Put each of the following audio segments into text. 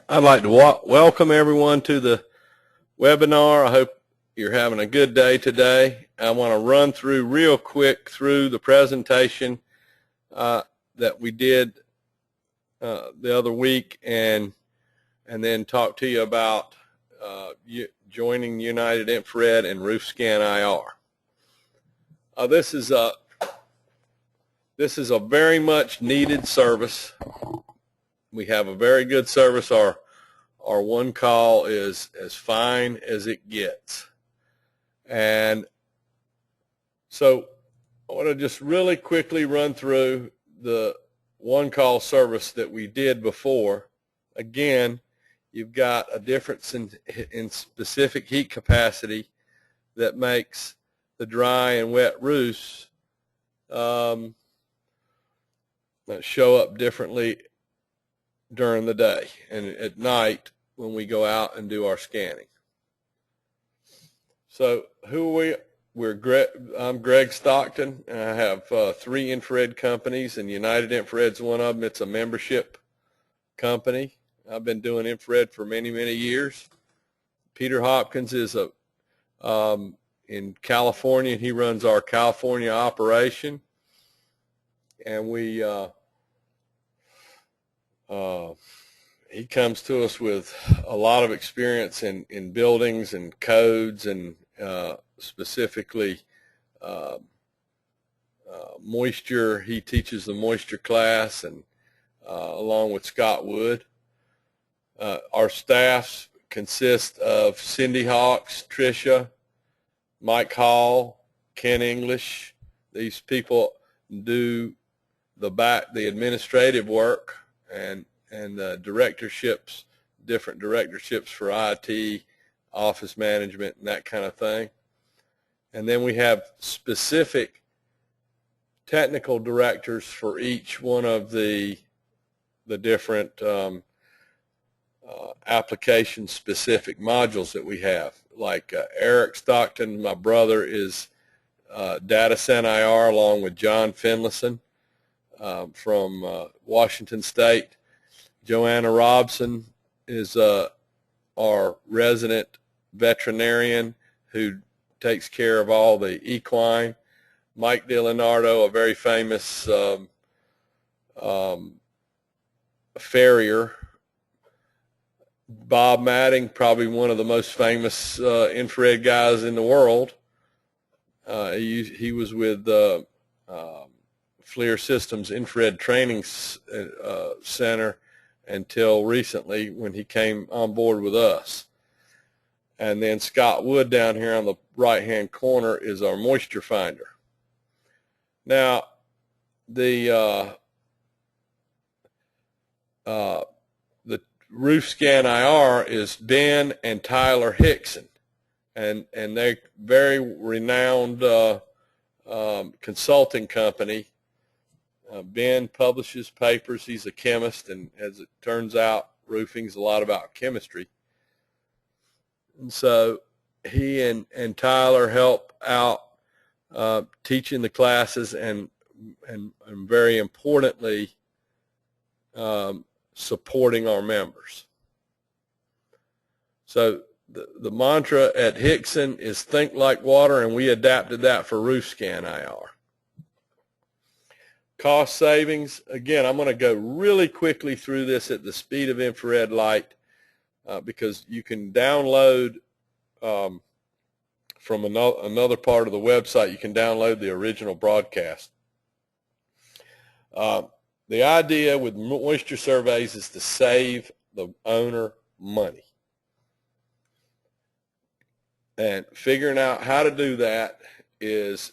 I'd like to welcome everyone to the webinar. I hope you're having a good day today. I want to run through real quick through the presentation that we did the other week and then talk to you about joining United Infrared and RoofScanIR. This is a very much needed service. We have a very good service. Our one call is as fine as it gets. And so I want to just really quickly run through the one call service that we did before. Again, you've got a difference in specific heat capacity that makes the dry and wet roofs show up differently during the day and at night when we go out and do our scanning. So who are we? I'm Greg Stockton, and I have 3 infrared companies, and United Infrared's one of them. It's a membership company. I've been doing infrared for many, many years. Peter Hopkins is in California, and he runs our California operation. And he comes to us with a lot of experience in buildings and codes and specifically moisture. He teaches the moisture class, and along with Scott Wood. Our staffs consist of Cindy Hawks, Tricia, Mike Hall, Ken English. These people do the administrative work and directorships, different directorships for IT, office management, and that kind of thing. And then we have specific technical directors for each one of the different application-specific modules that we have. Like Eric Stockton, my brother, is RoofScanIR along with John Finlayson from Washington State. Joanna Robson is our resident veterinarian who takes care of all the equine. Mike DiLeonardo, a very famous farrier. Bob Matting, probably one of the most famous infrared guys in the world. He was with FLIR Systems Infrared Training Center until recently when he came on board with us. And then Scott Wood down here on the right-hand corner is our moisture finder. Now, the RoofScanIR is Ben and Tyler Hickson, and they're very renowned consulting company. Ben publishes papers. He's a chemist, and as it turns out, roofing's a lot about chemistry. And so he and Tyler help out teaching the classes and very importantly supporting our members. So the mantra at Hickson is think like water, and we adapted that for RoofScanIR. Cost savings, again, I'm going to go really quickly through this at the speed of infrared light because you can download from another part of the website, you can download the original broadcast. The idea with moisture surveys is to save the owner money. And figuring out how to do that is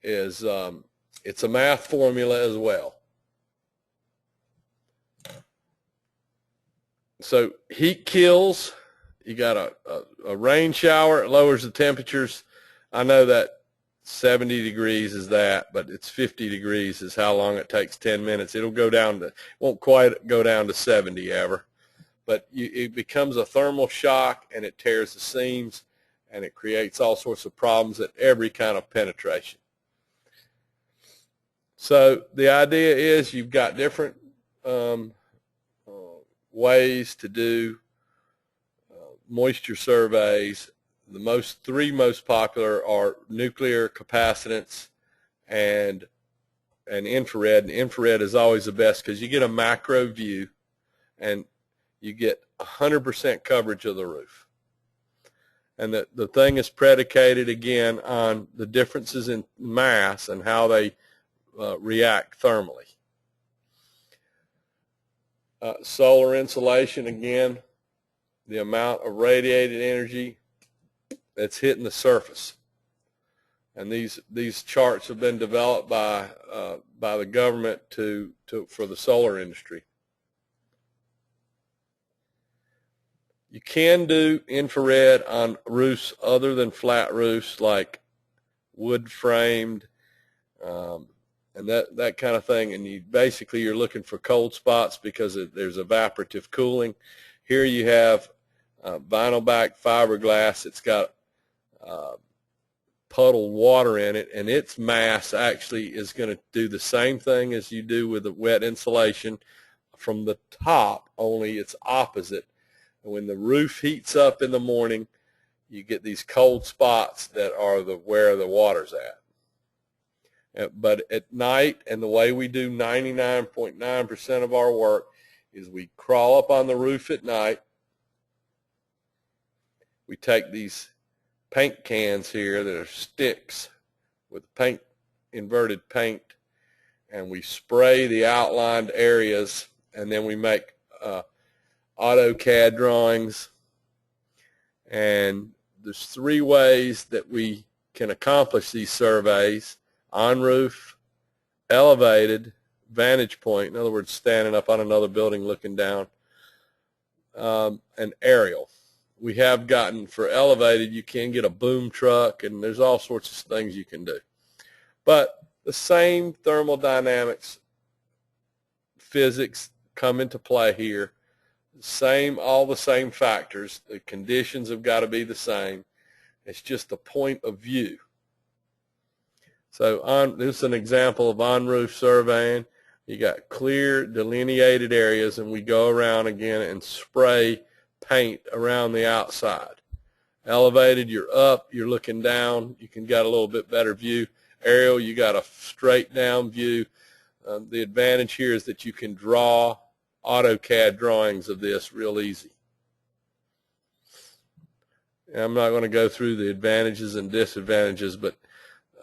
it's a math formula as well. So heat kills. You got a rain shower. It lowers the temperatures. I know that 70 degrees is that, but it's 50 degrees is how long it takes, 10 minutes. It'll go down to, won't quite go down to 70 ever. But it becomes a thermal shock, and it tears the seams, and it creates all sorts of problems at every kind of penetration. So the idea is you've got different ways to do moisture surveys. The three most popular are nuclear, capacitance, and infrared. And infrared is always the best because you get a macro view and you get 100% coverage of the roof. And the thing is predicated again on the differences in mass and how they react thermally. Solar insolation, again, the amount of radiated energy that's hitting the surface. And these charts have been developed by the government for the solar industry. You can do infrared on roofs other than flat roofs, like wood framed and that kind of thing. And you're looking for cold spots because there's evaporative cooling. Here you have vinyl back fiberglass. It's got puddled water in it, and its mass actually is going to do the same thing as you do with the wet insulation from the top, only it's opposite. And when the roof heats up in the morning, you get these cold spots that are where the water's at. But at night, and the way we do 99.9% of our work is we crawl up on the roof at night. We take these paint cans here that are sticks with inverted paint, and we spray the outlined areas, and then we make AutoCAD drawings. And there's three ways that we can accomplish these surveys: on roof, elevated, vantage point, in other words standing up on another building looking down, and aerial. We have gotten, for elevated, you can get a boom truck, and there's all sorts of things you can do. But the same thermodynamics, physics come into play here. All the same factors. The conditions have got to be the same. It's just a point of view. So this is an example of on-roof surveying. You got clear delineated areas, and we go around again and spray paint around the outside. Elevated, you're up, you're looking down, you can get a little bit better view. Aerial, you got a straight down view. The advantage here is that you can draw AutoCAD drawings of this real easy. And I'm not going to go through the advantages and disadvantages, but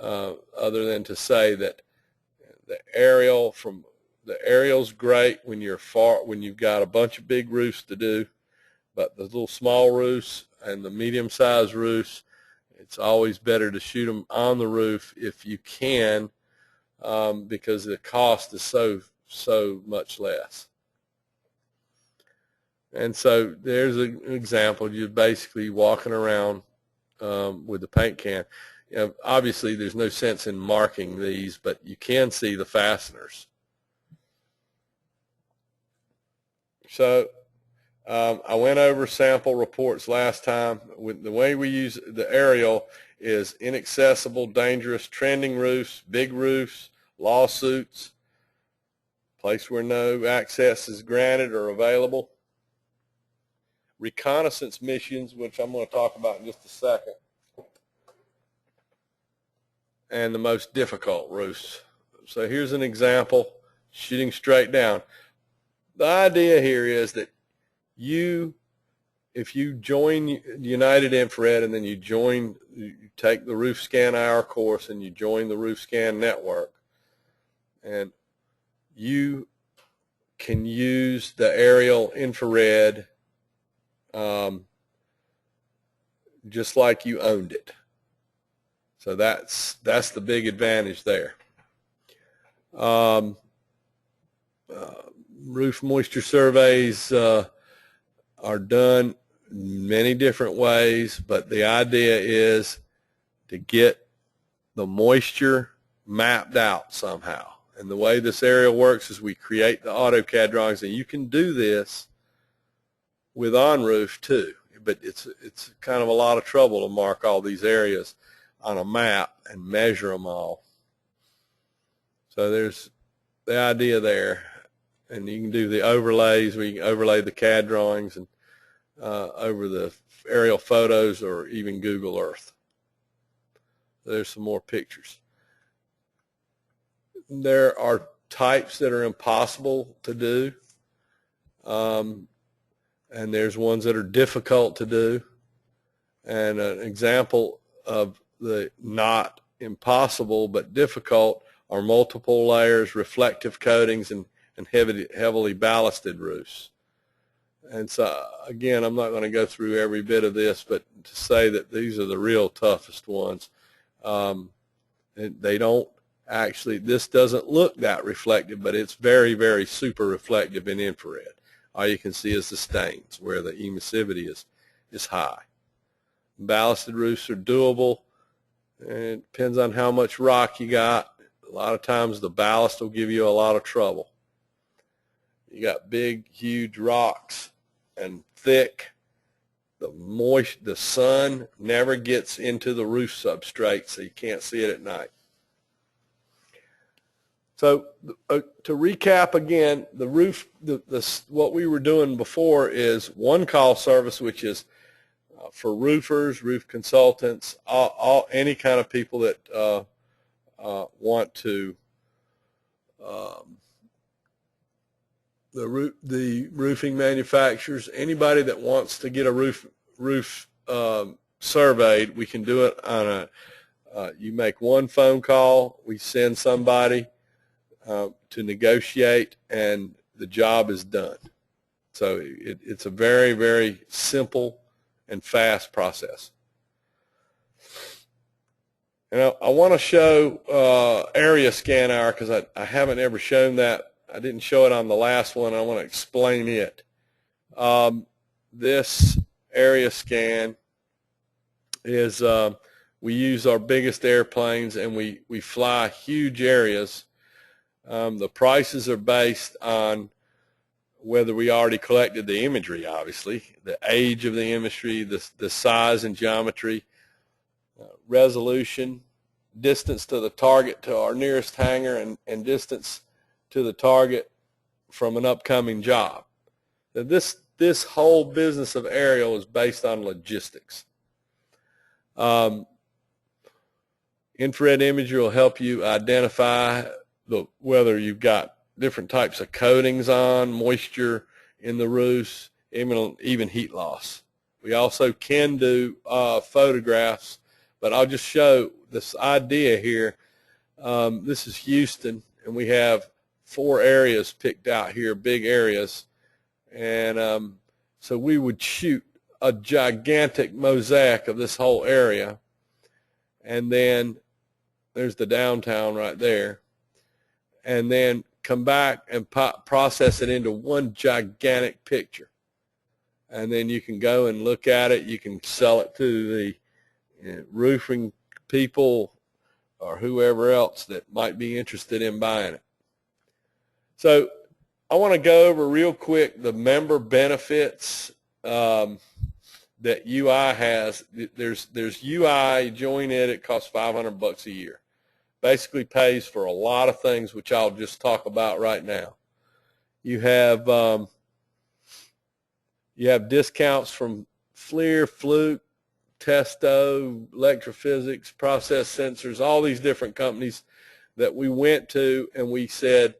other than to say that the aerial's great when you've got a bunch of big roofs to do. But the little small roofs and the medium-sized roofs, it's always better to shoot them on the roof if you can, because the cost is so much less. And so there's an example. You're basically walking around with the paint can. Obviously, there's no sense in marking these, but you can see the fasteners. So I went over sample reports last time. The way we use the aerial is inaccessible, dangerous, trending roofs, big roofs, lawsuits, place where no access is granted or available, reconnaissance missions, which I'm going to talk about in just a second, and the most difficult roofs. So here's an example, shooting straight down. The idea here is that if you join United Infrared and then you take the RoofScanIR course and you join the RoofScan network, and you can use the aerial infrared just like you owned it. So that's the big advantage there. Roof moisture surveys are done many different ways, but the idea is to get the moisture mapped out somehow. And the way this aerial works is we create the AutoCAD drawings, and you can do this with on-roof too, but it's kind of a lot of trouble to mark all these areas on a map and measure them all. So there's the idea there. and you can do the overlays where you can overlay the CAD drawings and over the aerial photos or even Google Earth. There's some more pictures. There are types that are impossible to do, and there's ones that are difficult to do. And an example of the not impossible but difficult are multiple layers, reflective coatings, and heavily ballasted roofs. And so, again, I'm not going to go through every bit of this, but to say that these are the real toughest ones. They don't actually, this doesn't look that reflective, but it's very, very super reflective in infrared. All you can see is the stains where the emissivity is high. Ballasted roofs are doable, and it depends on how much rock you got. A lot of times the ballast will give you a lot of trouble. You got big, huge rocks and thick. The sun never gets into the roof substrate, so you can't see it at night. So to recap again, the roof, what we were doing before is one call service, which is for roofers, roof consultants, any kind of people that want to the roofing manufacturers, anybody that wants to get a roof surveyed, we can do it on you make one phone call, we send somebody to negotiate, and the job is done. So it's a very, very simple and fast process. And I want to show RoofScanIR because I haven't ever shown that. I didn't show it on the last one. I want to explain it. This area scan is we use our biggest airplanes, and we fly huge areas. The prices are based on whether we already collected the imagery, obviously, the age of the imagery, the size and geometry, resolution, distance to the target to our nearest hangar, and distance to the target from an upcoming job. Now this whole business of aerial is based on logistics. Infrared imagery will help you identify whether you've got different types of coatings on, moisture in the roofs, even heat loss. We also can do photographs, but I'll just show this idea here. This is Houston, and we have 4 areas picked out here, big areas, and so we would shoot a gigantic mosaic of this whole area, and then there's the downtown right there, and then come back and process it into one gigantic picture, and then you can go and look at it. You can sell it to the roofing people or whoever else that might be interested in buying it. So I want to go over real quick the member benefits that UI has. There's UI, join it costs $500 a year. Basically pays for a lot of things, which I'll just talk about right now. You have discounts from FLIR, Fluke, Testo, Electrophysics, Process Sensors, all these different companies that we went to, and we said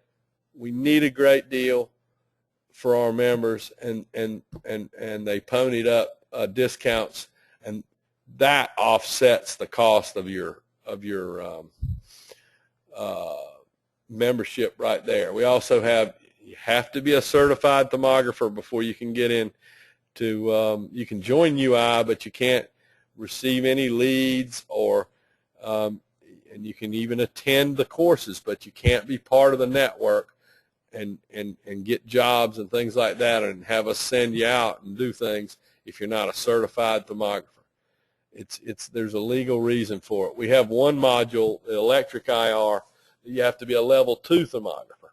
we need a great deal for our members, and they ponied up discounts, and that offsets the cost of your membership right there. We also you have to be a certified thermographer before you can get in to, you can join UI, but you can't receive any leads, or and you can even attend the courses, but you can't be part of the network and get jobs and things like that, and have us send you out and do things if you're not a certified thermographer. There's a legal reason for it. We have one module, the electric IR. You have to be a level 2 thermographer.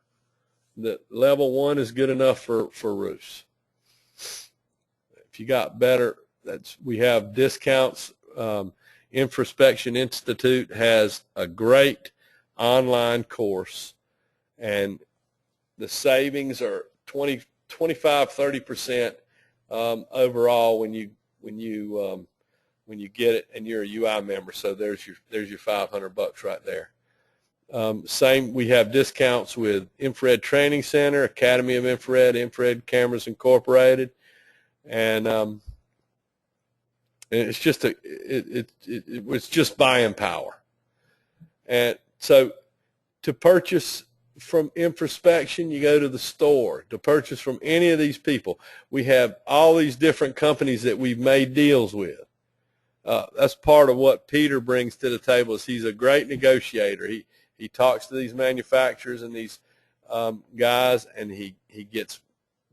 The level 1 is good enough for roofs. If you got better, we have discounts. Infraspection Institute has a great online course, and the savings are 25–30% overall when you get it and you're a UI member. So there's your $500 right there. Same, we have discounts with Infrared Training Center, Academy of Infrared Cameras Incorporated, and it's just it was just buying power. And so to purchase from Infraspection, you go to the store. To purchase from any of these people, we have all these different companies that we've made deals with. That's part of what Peter brings to the table. Is he's a great negotiator. He talks to these manufacturers and these guys, and he gets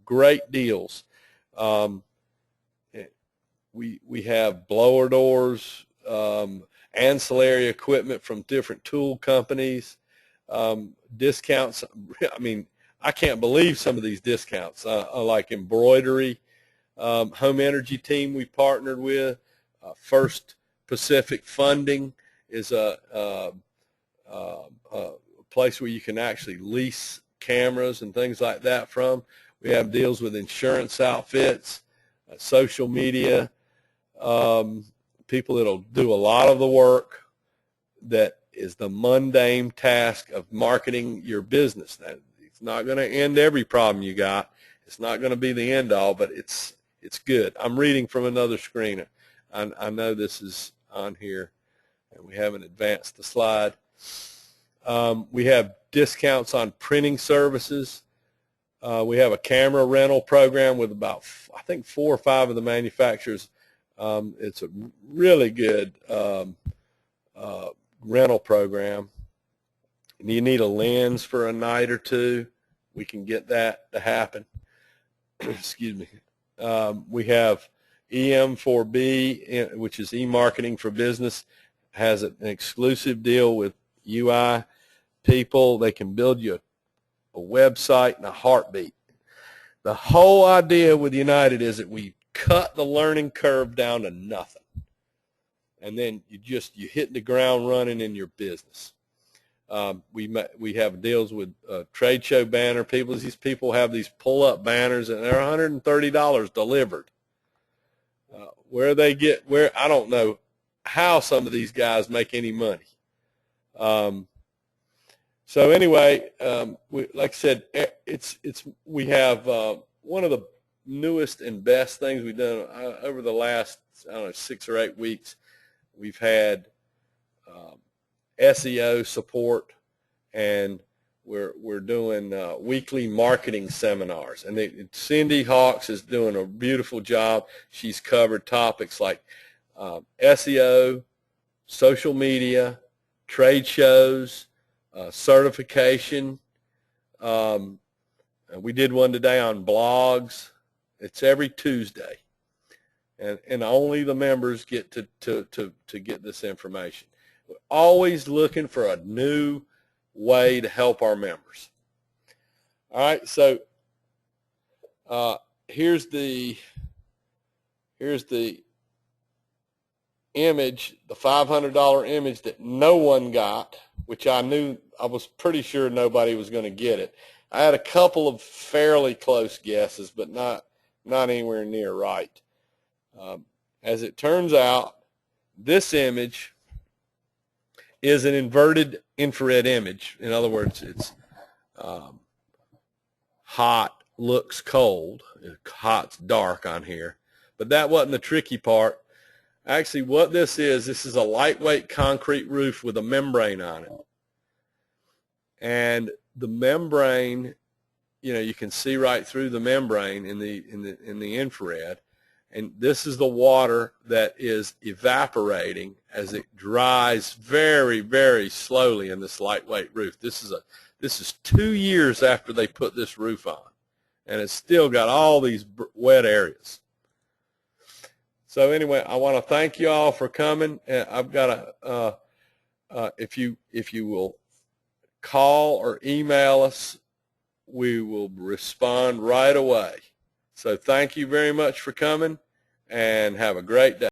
great deals. We have blower doors, ancillary equipment from different tool companies, discounts. I mean, I can't believe some of these discounts, like embroidery, home energy team we partnered with. First Pacific Funding is a place where you can actually lease cameras and things like that from. We have deals with insurance outfits, social media, people that'll do a lot of the work that is the mundane task of marketing your business. Now, it's not going to end every problem you got. It's not going to be the end all, but it's good. I'm reading from another screen. I know this is on here, and we haven't advanced the slide. We have discounts on printing services. We have a camera rental program with about, I think, 4 or 5 of the manufacturers. It's a really good rental program. And you need a lens for a night or two, we can get that to happen. Excuse me. We have EM4B, which is e-marketing for business, has an exclusive deal with UI people. They can build you a website in a heartbeat. The whole idea with United is that we cut the learning curve down to nothing, and then you hit the ground running in your business. We have deals with trade show banner people. These people have these pull-up banners, and they're $130 delivered. I don't know how some of these guys make any money. So anyway, like I said, we have one of the newest and best things we've done over the last, I don't know, 6 or 8 weeks. We've had SEO support, and we're doing weekly marketing seminars. And Cindy Hawks is doing a beautiful job. She's covered topics like SEO, social media, trade shows, certification. We did one today on blogs. It's every Tuesday, and only the members get to get this information. We're always looking for a new way to help our members. All right, so here's the image, the $500 image that no one got, which I was pretty sure nobody was going to get it. I had a couple of fairly close guesses, but not anywhere near right. As it turns out, this image is an inverted infrared image. In other words, it's hot looks cold. Hot's dark on here. But that wasn't the tricky part. Actually, what this is a lightweight concrete roof with a membrane on it. And the membrane, you can see right through the membrane in the infrared. And this is the water that is evaporating as it dries very, very slowly in this lightweight roof. This is 2 years after they put this roof on, and it's still got all these wet areas. So anyway, I want to thank you all for coming. I've got if you will call or email us, we will respond right away. So thank you very much for coming, and have a great day.